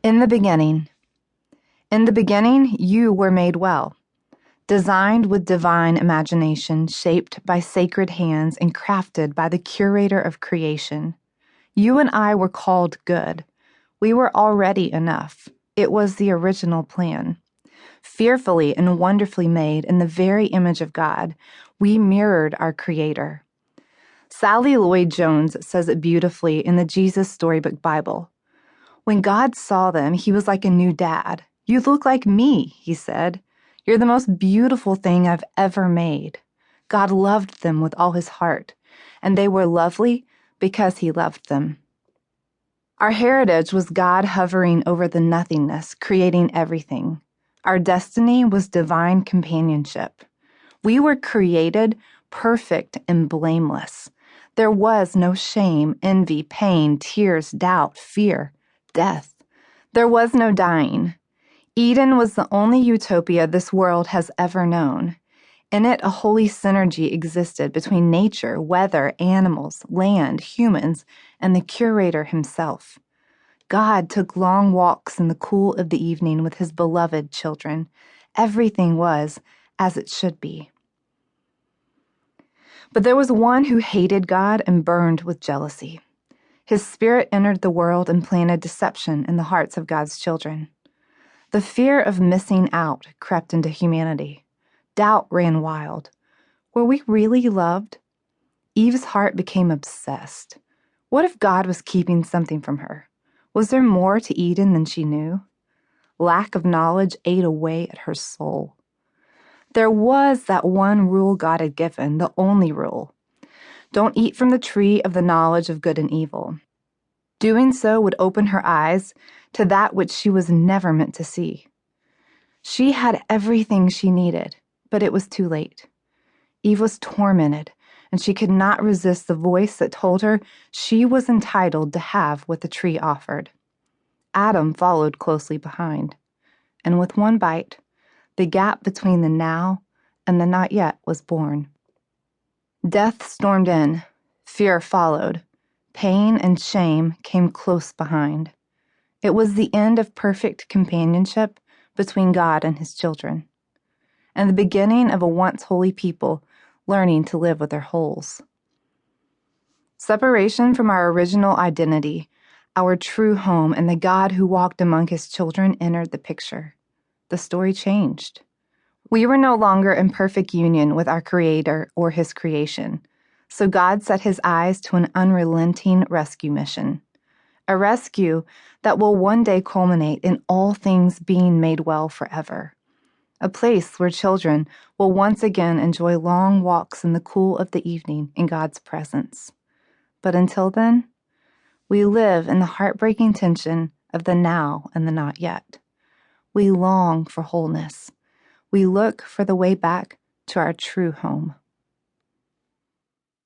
In the beginning. In the beginning, you were made well, designed with divine imagination, shaped by sacred hands, and crafted by the curator of creation. You and I were called good. We were already enough. It was the original plan. Fearfully and wonderfully made in the very image of God, we mirrored our Creator. Sally Lloyd-Jones says it beautifully in the Jesus Storybook Bible. When God saw them, he was like a new dad. You look like me, he said. You're the most beautiful thing I've ever made. God loved them with all his heart, and they were lovely because he loved them. Our heritage was God hovering over the nothingness, creating everything. Our destiny was divine companionship. We were created perfect and blameless. There was no shame, envy, pain, tears, doubt, fear, death. There was no dying. Eden was the only utopia this world has ever known. In it, a holy synergy existed between nature, weather, animals, land, humans, and the curator himself. God took long walks in the cool of the evening with his beloved children. Everything was as it should be. But there was one who hated God and burned with jealousy. His spirit entered the world and planted deception in the hearts of God's children. The fear of missing out crept into humanity. Doubt ran wild. Were we really loved? Eve's heart became obsessed. What if God was keeping something from her? Was there more to Eden than she knew? Lack of knowledge ate away at her soul. There was that one rule God had given, the only rule. Don't eat from the tree of the knowledge of good and evil. Doing so would open her eyes to that which she was never meant to see. She had everything she needed, but it was too late. Eve was tormented, and she could not resist the voice that told her she was entitled to have what the tree offered. Adam followed closely behind, and with one bite, the gap between the now and the not yet was born. Death stormed in, fear followed, pain and shame came close behind. It was the end of perfect companionship between God and his children, and the beginning of a once holy people learning to live with their holes. Separation from our original identity, our true home, and the God who walked among his children entered the picture. The story changed. We were no longer in perfect union with our Creator or his creation, so God set his eyes to an unrelenting rescue mission. A rescue that will one day culminate in all things being made well forever. A place where children will once again enjoy long walks in the cool of the evening in God's presence. But until then, we live in the heartbreaking tension of the now and the not yet. We long for wholeness. We look for the way back to our true home.